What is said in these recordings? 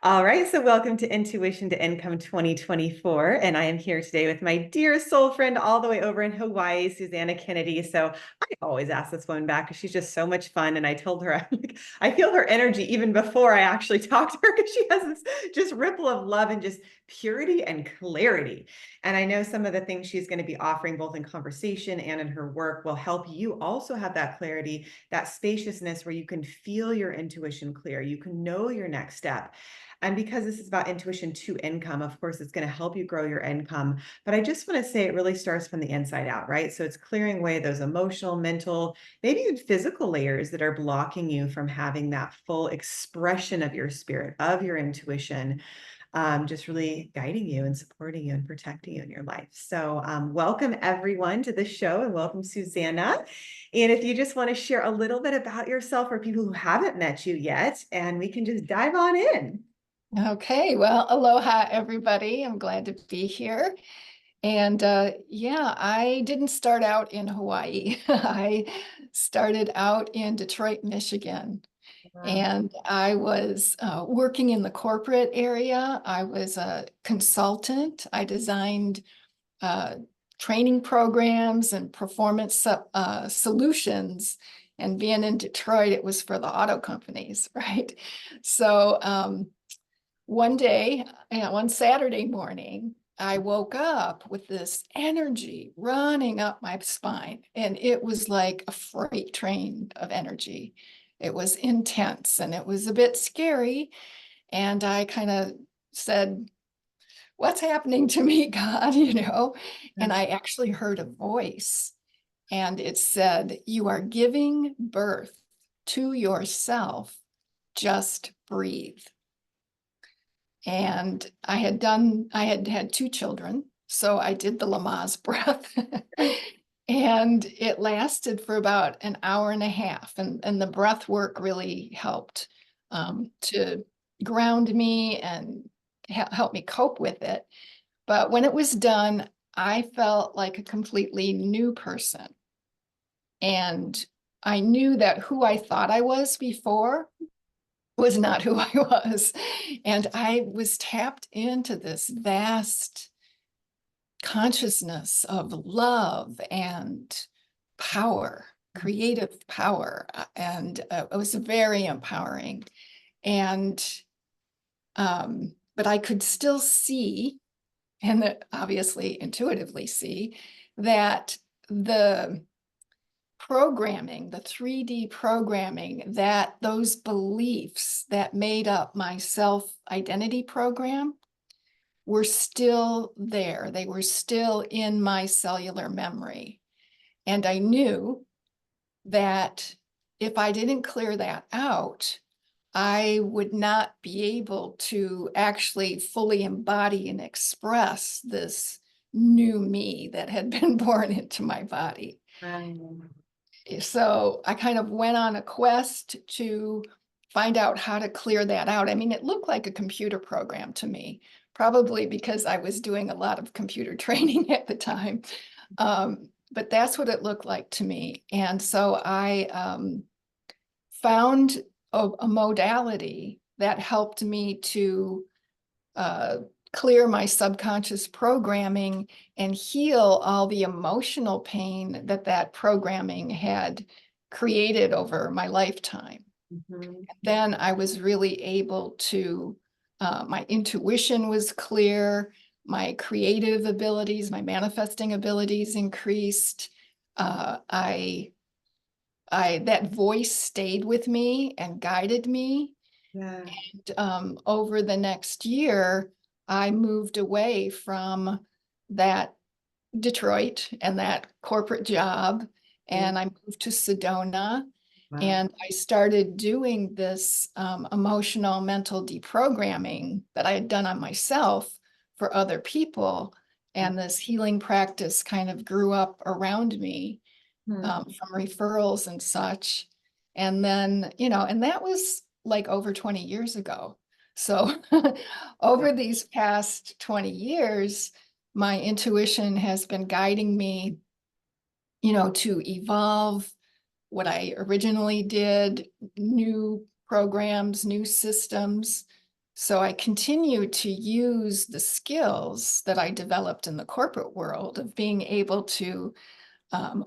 All right, so welcome to Intuition to Income 2024. And I am here today with my dear soul friend all the way over in Hawaii, Suzanna Kennedy. So I always ask this woman back because she's just so much fun. And I told her, I feel her energy even before I actually talk to her because she has this just ripple of love and just purity and clarity. And I know some of the things she's going to be offering both in conversation and in her work will help you also have that clarity, that spaciousness where you can feel your intuition clear. You can know your next step. And because this is about intuition to income, of course, it's going to help you grow your income. But I just want to say it really starts from the inside out, right? So it's clearing away those emotional, mental, maybe even physical layers that are blocking you from having that full expression of your spirit, of your intuition, just really guiding you and supporting you and protecting you in your life. So welcome everyone to the show and welcome Suzanna. And if you just want to share a little bit about yourself for people who haven't met you yet, and we can just dive on in. Okay, well, aloha, everybody. I'm glad to be here. And yeah, I didn't start out in Hawaii. I started out in Detroit, Michigan. Wow. And I was working in the corporate area. I was a consultant. I designed uh, training programs and performance solutions. And being in Detroit, it was for the auto companies, right? So, one day, one Saturday morning, I woke up with this energy running up my spine, and it was like a freight train of energy. It was intense and it was a bit scary. And I kind of said, "What's happening to me, God?" And I actually heard a voice, and it said, "You are giving birth to yourself. Just breathe." And I had had two children. So I did the Lamaze breath and it lasted for about an hour and a half. And the breath work really helped to ground me and help me cope with it. But when it was done, I felt like a completely new person. And I knew that who I thought I was before was not who I was. And I was tapped into this vast consciousness of love and power, creative power. And it was very empowering. And, but I could still see, and obviously intuitively see, that the programming, the 3D programming, that those beliefs that made up my self-identity program were still there. They were still in my cellular memory. And I knew that if I didn't clear that out, I would not be able to actually fully embody and express this new me that had been born into my body. Wow. So I kind of went on a quest to find out how to clear that out. I mean, it looked like a computer program to me, probably because I was doing a lot of computer training at the time. But that's what it looked like to me. And so I found a modality that helped me to uh, clear my subconscious programming and heal all the emotional pain that that programming had created over my lifetime. Mhm. Then I was really able to, my intuition was clear, my creative abilities, my manifesting abilities increased. That voice stayed with me and guided me. Yeah. Over the next year, I moved away from that Detroit and that corporate job, Yeah. and I moved to Sedona, Wow. and I started doing this emotional mental deprogramming that I had done on myself for other people. And this healing practice kind of grew up around me Mhm. from referrals and such. And then, and that was like over 20 years ago. So over these past 20 years, my intuition has been guiding me, to evolve what I originally did, new programs, new systems, So I continue to use the skills that I developed in the corporate world of being able to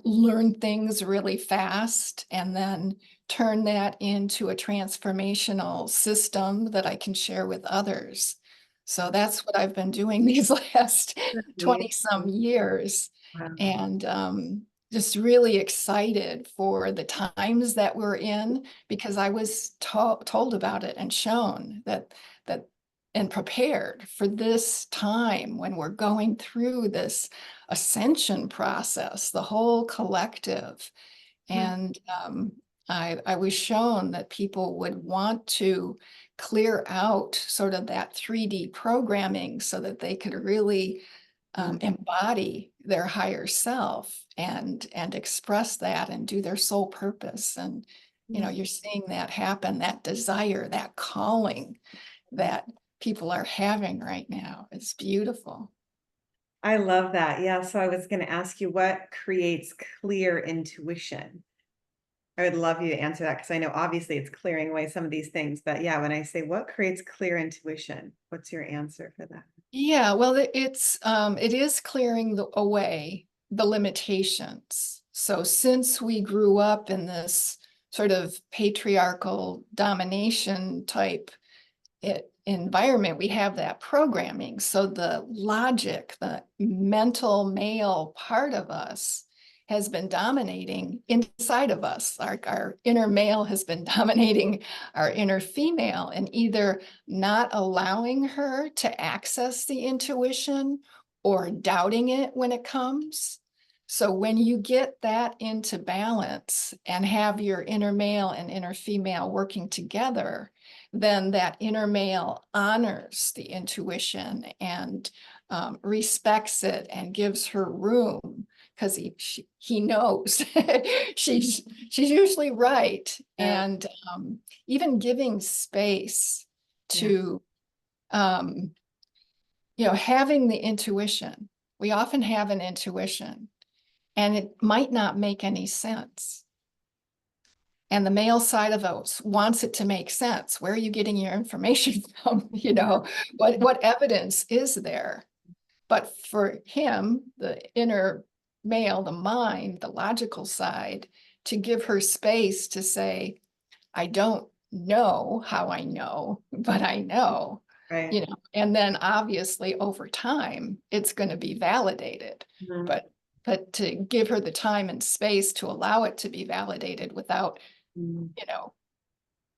learn things really fast and then turn that into a transformational system that I can share with others. So that's what I've been doing these last That's 20 amazing. some years. Wow. And just really excited for the times that we're in, because I was told about it and shown that and prepared for this time when we're going through this ascension process, the whole collective. Mm, And I was shown that people would want to clear out sort of that 3D programming so that they could really mm, embody their higher self and express that and do their soul purpose. And mm. you're seeing that happen, that desire, that calling that people are having right now. It's beautiful. I love that. Yeah. So I was going to ask you, what creates clear intuition? I would love you to answer that because I know obviously it's clearing away some of these things, but yeah, when I say what creates clear intuition, what's your answer for that? Yeah, well, it is clearing away the limitations. So since we grew up in this sort of patriarchal domination type environment, we have that programming. So the logic, the mental male part of us has been dominating inside of us. Our inner male has been dominating our inner female, and either not allowing her to access the intuition or doubting it when it comes. So when you get that into balance and have your inner male and inner female working together, then that inner male honors the intuition and respects it and gives her room because he knows she's usually right. Yeah. And even giving space Yeah. to having the intuition. We often have an intuition and it might not make any sense. And the male side of us wants it to make sense. Where are you getting your information from? What evidence is there? But for him, the inner male, the mind, the logical side, to give her space to say, I don't know how I know, but I know, Right. and then obviously over time, it's going to be validated. Mhm. But to give her the time and space to allow it to be validated without, Mhm. you know,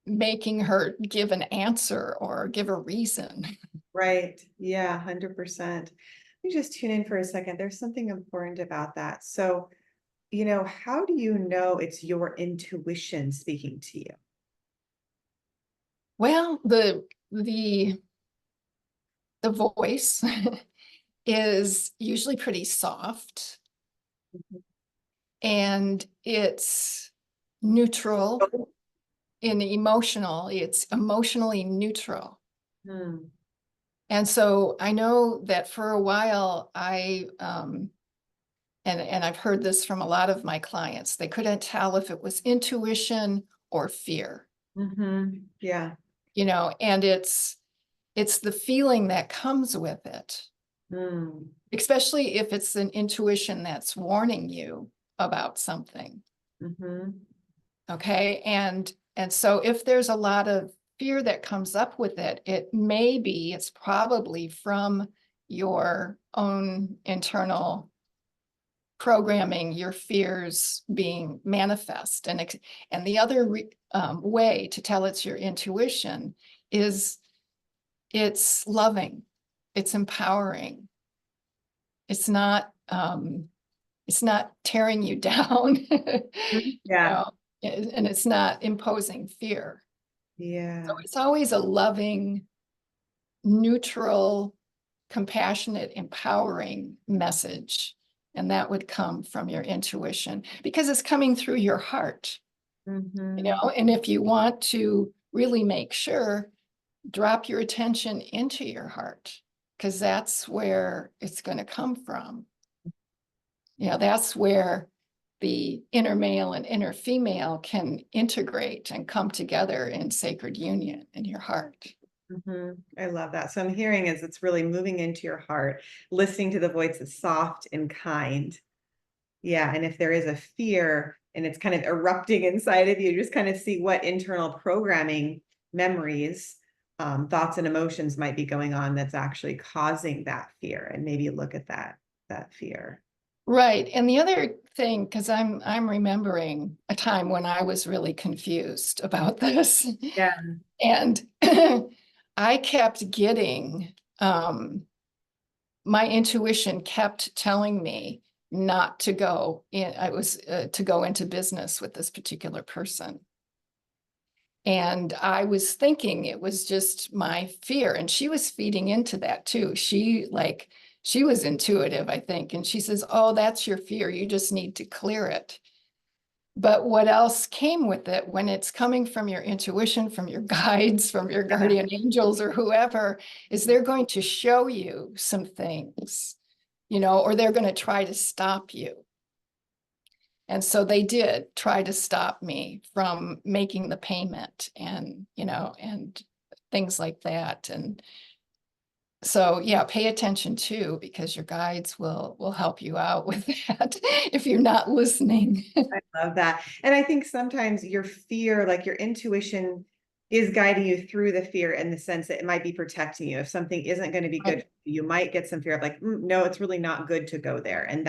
making her give an answer or give a reason. Right. Yeah, 100%. Let me just tune in for a second. There's something important about that. So, how do you know it's your intuition speaking to you? Well, the voice is usually pretty soft Mhm. and it's neutral Oh. in emotional, it's emotionally neutral. Hmm. And so I know that for a while and I've heard this from a lot of my clients, they couldn't tell if it was intuition or fear, Yeah. and it's the feeling that comes with it, Mm. especially if it's an intuition that's warning you about something. Hmm. Okay. And so if there's a lot of fear that comes up with it, it's probably from your own internal programming, your fears being manifest. And the other way to tell it's your intuition is it's loving, it's empowering, it's not tearing you down, Yeah. and it's not imposing fear. So Yeah. it's always a loving, neutral, compassionate, empowering message. And that would come from your intuition because it's coming through your heart, Hmm. and if you want to really make sure, drop your attention into your heart because that's where it's going to come from. That's where the inner male and inner female can integrate and come together in sacred union in your heart. I love that. So I'm hearing is it's really moving into your heart, listening to the voice that's soft and kind. Yeah. And if there is a fear and it's kind of erupting inside of you, just kind of see what internal programming, memories, thoughts and emotions might be going on that's actually causing that fear, and maybe look at that fear. Right. And the other thing, because I'm remembering a time when I was really confused about this. Yeah. And I kept getting my intuition kept telling me not to go in. I was to go into business with this particular person. And I was thinking it was just my fear. And she was feeding into that too. She was intuitive, I think. And she says, "Oh, that's your fear. You just need to clear it." But what else came with it when it's coming from your intuition, from your guides, from your Yeah. guardian angels or whoever, is they're going to show you some things, or they're going to try to stop you. And so they did try to stop me from making the payment and things like that. And so, yeah, pay attention too, because your guides will help you out with that if you're not listening. I love that. And I think sometimes your fear, like your intuition, is guiding you through the fear in the sense that it might be protecting you. If something isn't going to be good, Right. you might get some fear of like, no, it's really not good to go there. And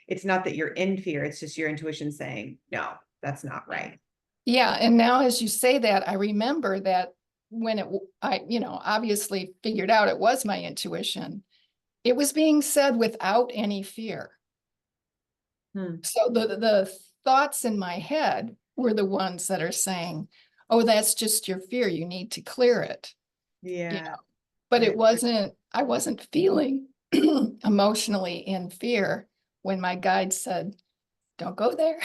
it's not that you're in fear, it's just your intuition saying, no, that's not right. Yeah, and now as you say that, I remember that when I obviously figured out it was my intuition, it was being said without any fear. Hmm. So the thoughts in my head were the ones that are saying, "Oh, that's just your fear. You need to clear it." You Yeah. know, but I I wasn't feeling emotionally in fear when my guide said, "Don't go there."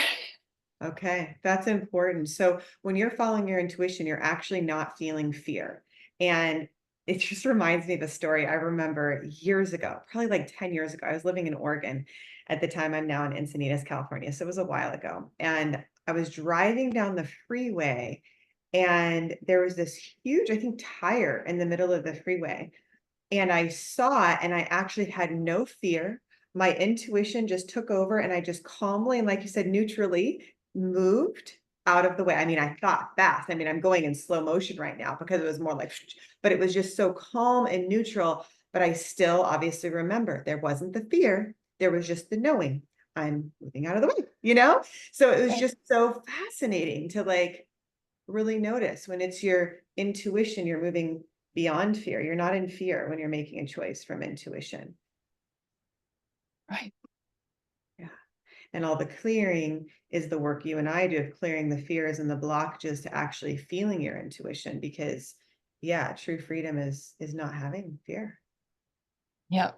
Okay, that's important. So when you're following your intuition, you're actually not feeling fear. And it just reminds me of a story I remember years ago, probably like 10 years ago. I was living in Oregon at the time. I'm now in Encinitas, California. So it was a while ago. And I was driving down the freeway and there was this huge, I think, tire in the middle of the freeway. And I saw it and I actually had no fear. My intuition just took over and I just calmly and, like you said, neutrally moved out of the way. I mean, I thought fast. I mean, I'm going in slow motion right now because it was more like, but it was just so calm and neutral. But I still obviously remember there wasn't the fear, there was just the knowing I'm moving out of the way? So it was just so fascinating to like really notice when it's your intuition, you're moving beyond fear. You're not in fear when you're making a choice from intuition. Right. Yeah. And all the clearing is the work you and I do of clearing the fears and the blockages to actually feeling your intuition, because yeah, true freedom is not having fear. Yeah.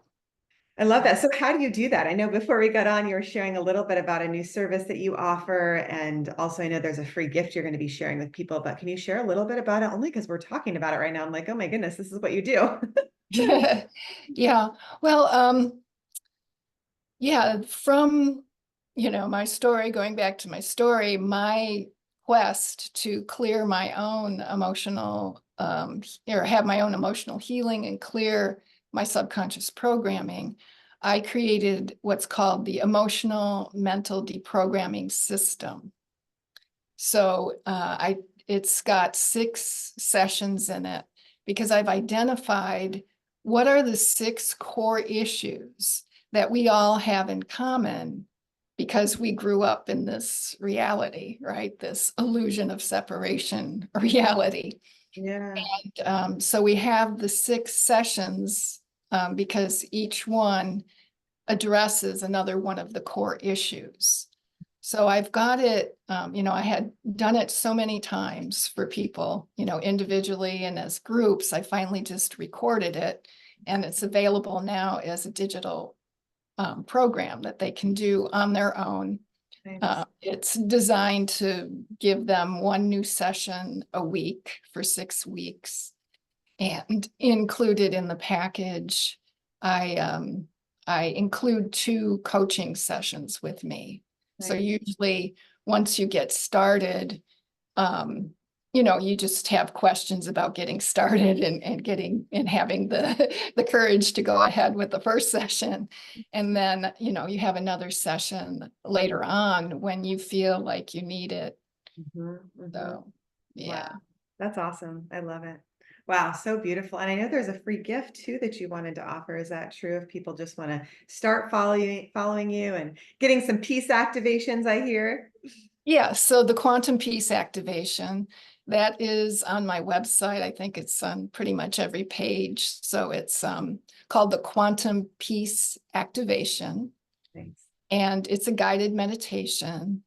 I love that. So how do you do that? I know before we got on, you were sharing a little bit about a new service that you offer. And also I know there's a free gift you're going to be sharing with people, but can you share a little bit about it? Only because we're talking about it right now. I'm like, oh my goodness, this is what you do. Yeah. Well, yeah, from, my story, going back to my story, my quest to clear my own emotional, or have my own emotional healing and clear my subconscious programming, I created what's called the emotional mental deprogramming system. So it's got 6 sessions in it because I've identified what are the 6 core issues that we all have in common because we grew up in this reality, right? This illusion of separation reality. Yeah. So we have the 6 sessions because each one addresses another one of the core issues. So I've got it, I had done it so many times for people, individually and as groups. I finally just recorded it and it's available now as a digital program that they can do on their own. Nice. It's designed to give them one new session a week for 6 weeks. And included in the package, I include 2 coaching sessions with me. So Nice. usually once you get started, um, you just have questions about getting started and having the, the courage to go ahead with the first session. And then, you have another session later on when you feel like you need it. So, yeah. Wow, that's awesome. I love it. Wow, so beautiful. And I know there's a free gift too that you wanted to offer. Is that true? If people just want to start following you and getting some peace activations, I hear. Yeah, so the quantum peace activation, that is on my website. I think it's on pretty much every page. So it's called the quantum peace activation. Thanks. And it's a guided meditation.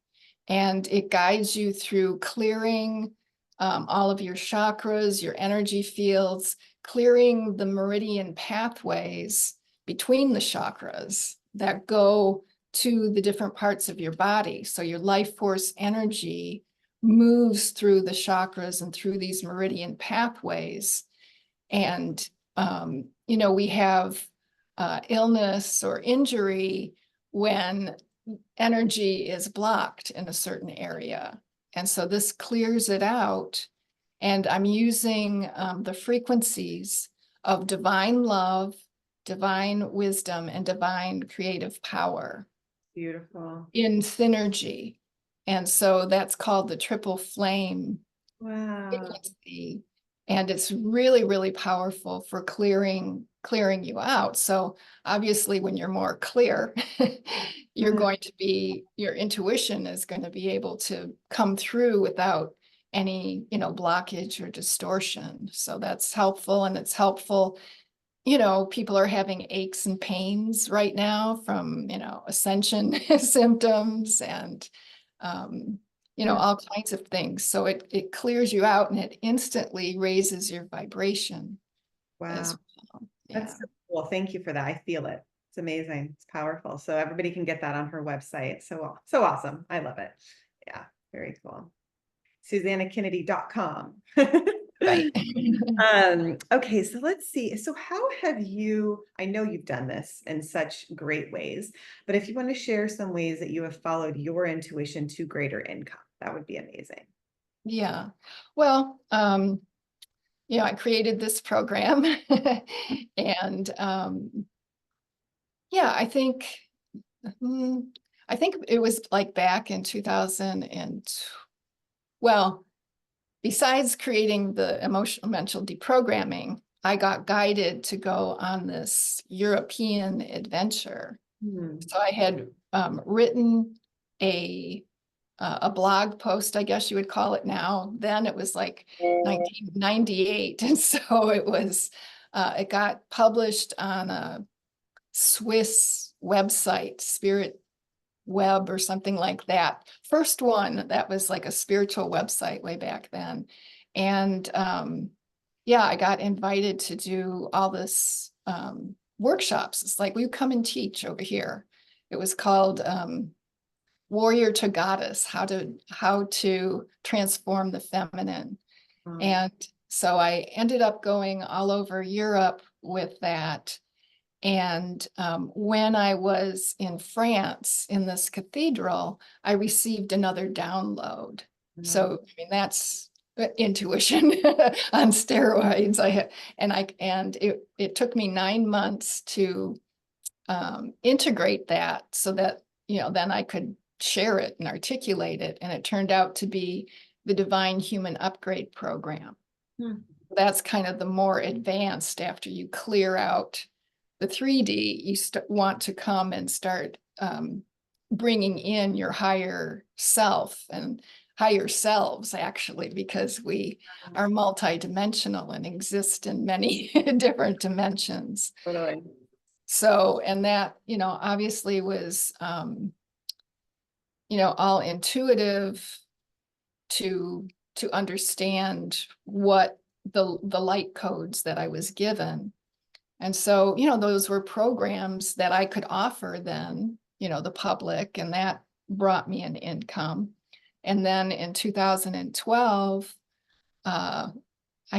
And it guides you through clearing all of your chakras, your energy fields, clearing the meridian pathways between the chakras that go to the different parts of your body. So your life force energy moves through the chakras and through these meridian pathways. And, we have illness or injury when energy is blocked in a certain area. And so this clears it out. And I'm using the frequencies of divine love, divine wisdom, and divine creative power Beautiful. in synergy. And so that's called the triple flame Wow. frequency. And it's really, really powerful for clearing you out. So obviously when you're more clear, your intuition is going to be able to come through without any, blockage or distortion. So that's helpful. And it's helpful, people are having aches and pains right now from, ascension symptoms and, all kinds of things. So it clears you out and it instantly raises your vibration as Wow. well. That's Yeah. so cool. Thank you for that. I feel it. It's amazing. It's powerful. So everybody can get that on her website. So awesome. I love it. Yeah, very cool. SuzannaKennedy.com. Right. Okay, so let's see. So how have you, I know you've done this in such great ways, but if you want to share some ways that you have followed your intuition to greater income, that would be amazing. Yeah. Well, I created this program and yeah, I think it was like back in 2000 and well, besides creating the emotional mental deprogramming, I got guided to go on this European adventure. Hmm. So I had written a blog post, I guess you would call it now. Then it was like 1998. And so it got published on a Swiss website, Spirit Web or something like that. First one that was like a spiritual website way back then. And yeah, I got invited to do all this workshops. It's like, will you come and teach over here? It was called Warrior to Goddess, how to transform the feminine. Um, And so I ended up going all over Europe with that. And when I was in France in this cathedral, I received another download. So I mean that's intuition on steroids. And it took me 9 months to integrate that so that then I could share it and articulate it. And it turned out to be the Divine Human Upgrade Program. hmm. That's kind of the more advanced after you clear out the 3D, you want to come and start bringing in your higher self and higher selves, actually, because we are multidimensional and exist in many different dimensions. Totally. So, and that, obviously was, all intuitive to understand what the light codes that I was given. And so, those were programs that I could offer then, the public, and that brought me an income. And then in 2012, I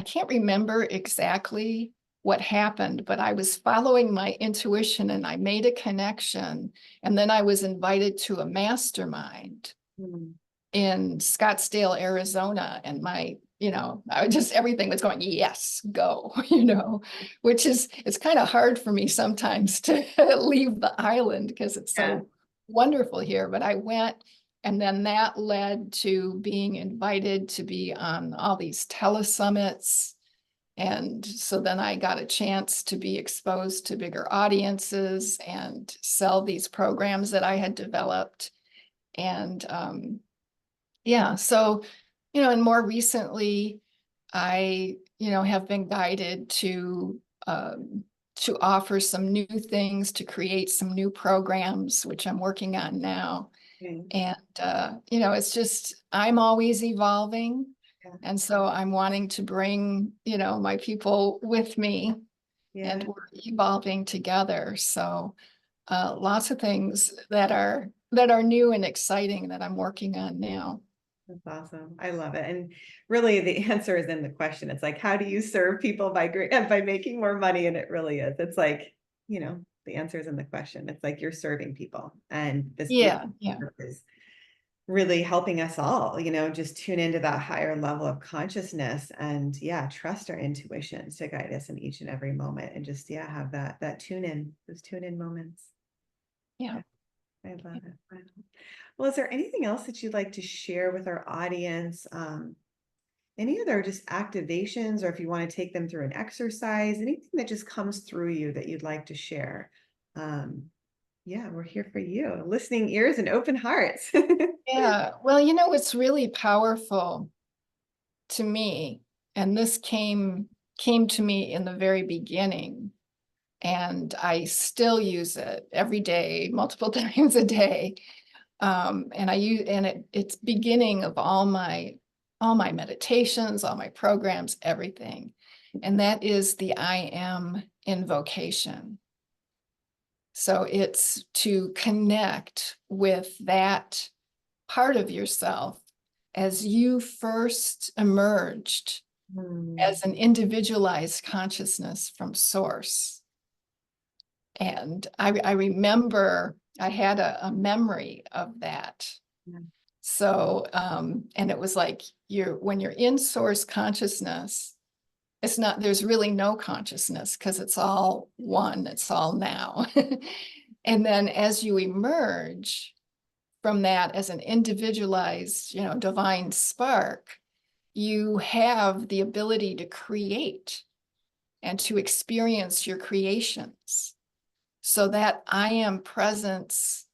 can't remember exactly what happened, but I was following my intuition and I made a connection. And then I was invited to a mastermind Hmm. in Scottsdale, Arizona. And my everything was going, yes, go, which it's kind of hard for me sometimes to leave the island because it's Yeah. so wonderful here. But I went, and then that led to being invited to be on all these telesummits. And so then I got a chance to be exposed to bigger audiences and sell these programs that I had developed. And yeah, so, and more recently, I, have been guided to offer some new things, to create some new programs, which I'm working on now. Okay. And, it's just, I'm always evolving. Yeah. And so I'm wanting to bring, my people with me, Yeah. and we're evolving together. So lots of things that are new and exciting that I'm working on now. That's awesome. I love it. And really the answer is in the question. It's like, how do you serve people by making more money? And it really is. It's like, the answer is in the question. It's like you're serving people. And this Yeah, yeah. is really helping us all, just tune into that higher level of consciousness and trust our intuitions to guide us in each and every moment and just, have that those tune in moments. Yeah. I love it. Wow. Well, is there anything else that you'd like to share with our audience? Any other just activations, or if you want to take them through an exercise, anything that just comes through you that you'd like to share? We're here for you. Listening ears and open hearts. Yeah. Well, it's really powerful to me, and this came to me in the very beginning, and I still use it every day, multiple times a day. And it's beginning of all my meditations, all my programs, everything. And that is the I am invocation. So it's to connect with that part of yourself as you first emerged as an individualized consciousness from source. And I remember I had a memory of that. Yeah. So, and it was like when you're in source consciousness, there's really no consciousness because it's all one, it's all now. And then as you emerge from that as an individualized, divine spark, you have the ability to create and to experience your creations. So that I am presence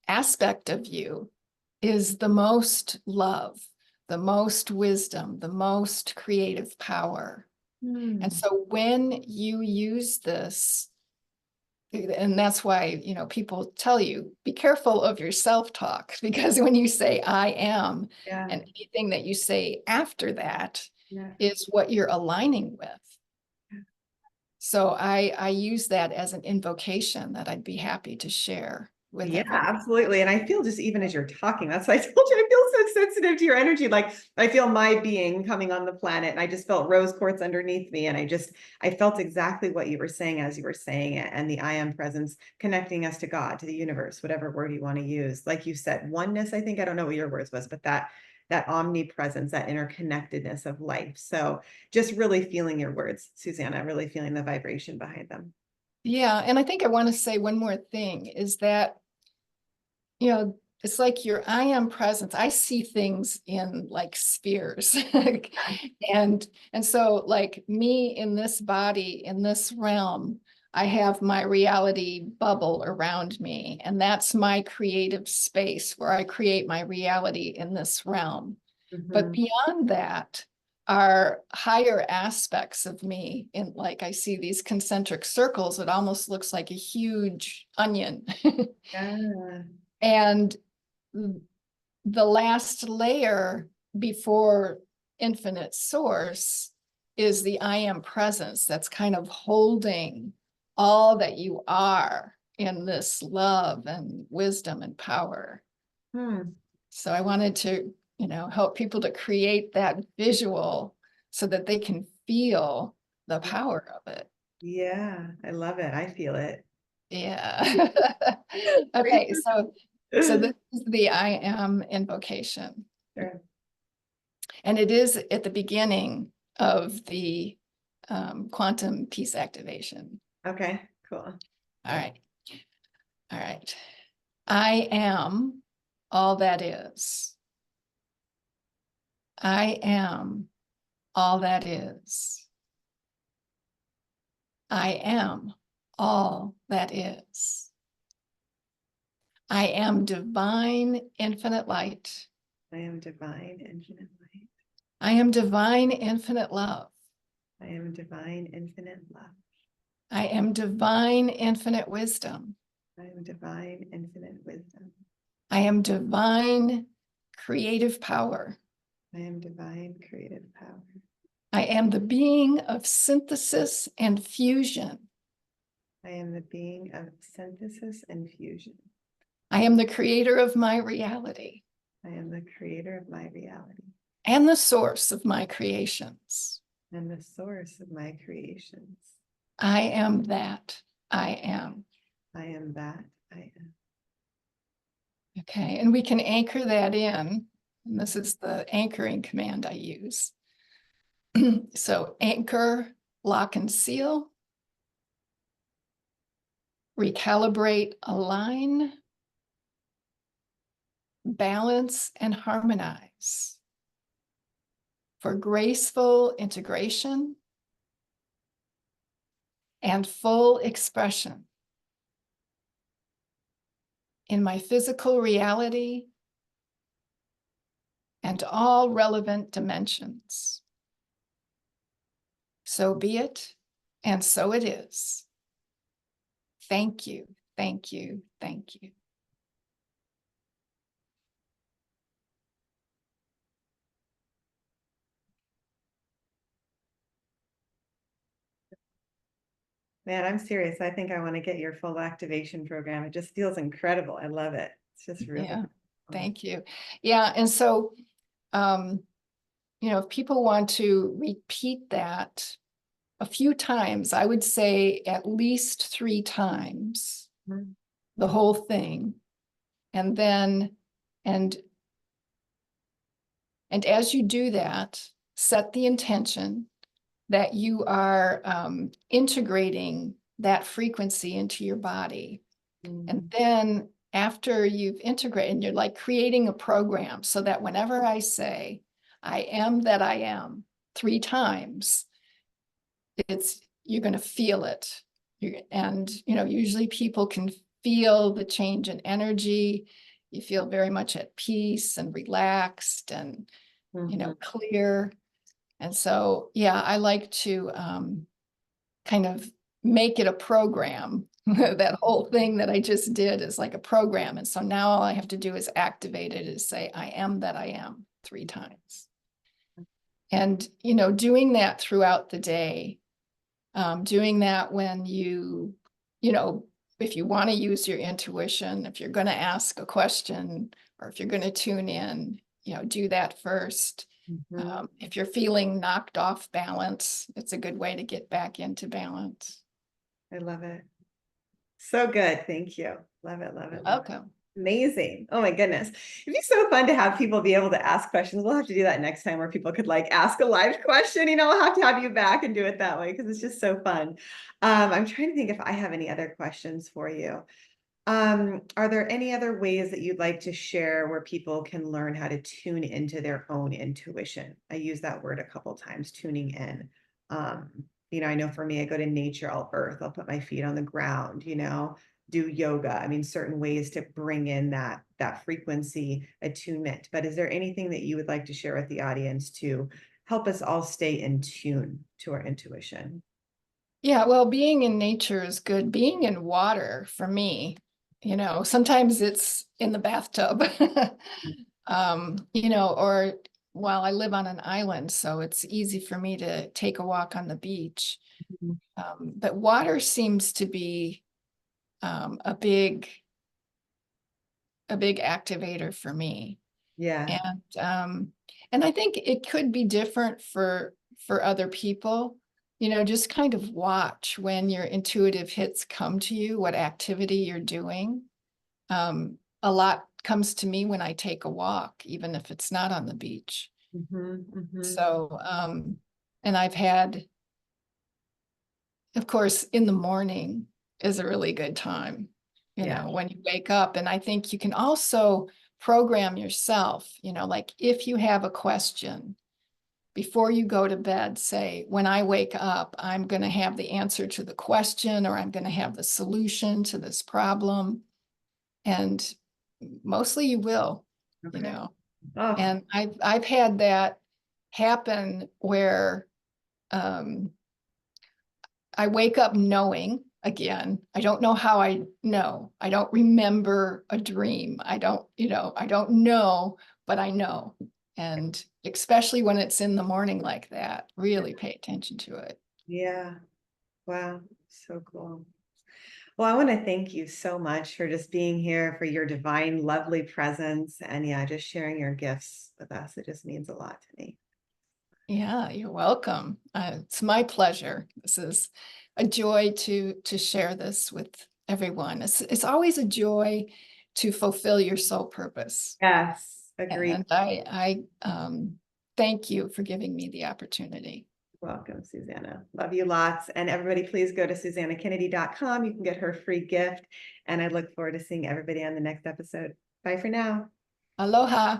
aspect of you is the most love, the most wisdom, the most creative power. And so when you use this, and that's why, people tell you, be careful of your self-talk, because when you say I am, Yeah. and anything that you say after that Yeah. is what you're aligning with. So I use that as an invocation that I'd be happy to share with Yeah, everyone. absolutely. And I feel just even as you're talking, that's why I told you I feel so sensitive to your energy. Like I feel my being coming on the planet, and I just felt rose quartz underneath me. And I felt exactly what you were saying as you were saying it. And the I am presence connecting us to God, to the universe, whatever word you want to use. Like you said, oneness, I think, I don't know what your words was, but that omnipresence, that interconnectedness of life. So just really feeling your words, Susanna, really feeling the vibration behind them. Yeah. And I think I want to say one more thing is that, it's like your I am presence. I see things in like spheres. And so like me in this body, in this realm, I have my reality bubble around me. And that's my creative space where I create my reality in this realm. But beyond that are higher aspects of me. In like I see these concentric circles. It almost looks like a huge onion. Yeah. And the last layer before infinite source is the I am presence that's kind of holding all that you are in this love and wisdom and power. So I wanted to, help people to create that visual so that they can feel the power of it. Yeah, I love it. I feel it. Yeah. Okay, so this is the I am invocation. Sure. And it is at the beginning of the quantum peace activation. Okay, cool. All right. All right. I am all that is. I am all that is. I am all that is. I am divine infinite light. I am divine infinite light. I am divine infinite love. I am divine infinite love. I am divine infinite wisdom. I am divine infinite wisdom. I am divine creative power. I am divine creative power. I am the being of synthesis and fusion. I am the being of synthesis and fusion. I am the creator of my reality. I am the creator of my reality. And the source of my creations. And the source of my creations. I am that I am. I am that I am. Okay, and we can anchor that in. And this is the anchoring command I use. So anchor, lock and seal, recalibrate, align, balance and harmonize for graceful integration and full expression in my physical reality and all relevant dimensions. So be it, and so it is. Thank you, thank you, thank you. Man, I'm serious. I think I want to get your full activation program. It just feels incredible. I love it. It's just really Yeah, cool. thank you. Yeah, and so, if people want to repeat that a few times, I would say at least 3 times, the whole thing. And then, and as you do that, set the intention that you are integrating that frequency into your body. And then after you've integrated, you're like creating a program so that whenever I say, I am that I am 3 times, you're going to feel it. And usually people can feel the change in energy. You feel very much at peace and relaxed and, clear. And so, yeah, I like to kind of make it a program. That whole thing that I just did is like a program. And so now all I have to do is activate it, is say, I am that I am 3 times. And, doing that throughout the day, doing that when if you want to use your intuition, if you're going to ask a question, or if you're going to tune in, do that first. If you're feeling knocked off balance, it's a good way to get back into balance. I love it. So good. Thank you. Love it. Love it. You're welcome. Amazing. Oh my goodness. It'd be so fun to have people be able to ask questions. We'll have to do that next time, where people could like ask a live question. I'll have to have you back and do it that way, because it's just so fun. I'm trying to think if I have any other questions for you. Are there any other ways that you'd like to share where people can learn how to tune into their own intuition? I use that word a couple times, tuning in. I know for me, I go to nature, I'll earth, I'll put my feet on the ground, do yoga. Certain ways to bring in that frequency attunement. But is there anything that you would like to share with the audience to help us all stay in tune to our intuition? Yeah, well, being in nature is good. Being in water for me, sometimes it's in the bathtub, or while I live on an island, so it's easy for me to take a walk on the beach. But water seems to be a big activator for me. Yeah. And I think it could be different for other people. Just kind of watch when your intuitive hits come to you, what activity you're doing. A lot comes to me when I take a walk, even if it's not on the beach. So, and I've had, of course, in the morning is a really good time, you Yeah. know, when you wake up. And I think you can also program yourself, you know, like if you have a question before you go to bed, say, when I wake up, I'm going to have the answer to the question, or I'm going to have the solution to this problem. And mostly you will, you Okay. know. Oh, And I've had that happen where I wake up knowing again. I don't know how I know. I don't remember a dream. I don't, you know, I don't know, but I know. And especially when it's in the morning like that, really pay attention to it. yeah. Wow. So cool. Well, I want to thank you so much for just being here, for your divine, lovely presence, and yeah, just sharing your gifts with us. It just means a lot to me. Yeah, you're welcome. It's my pleasure. This is a joy to share this with everyone. It's always a joy to fulfill your soul purpose. Yes, agreed. And I thank you for giving me the opportunity. Welcome, Susanna. Love you lots. And everybody, please go to SuzannaKennedy.com. You can get her free gift. And I look forward to seeing everybody on the next episode. Bye for now. Aloha.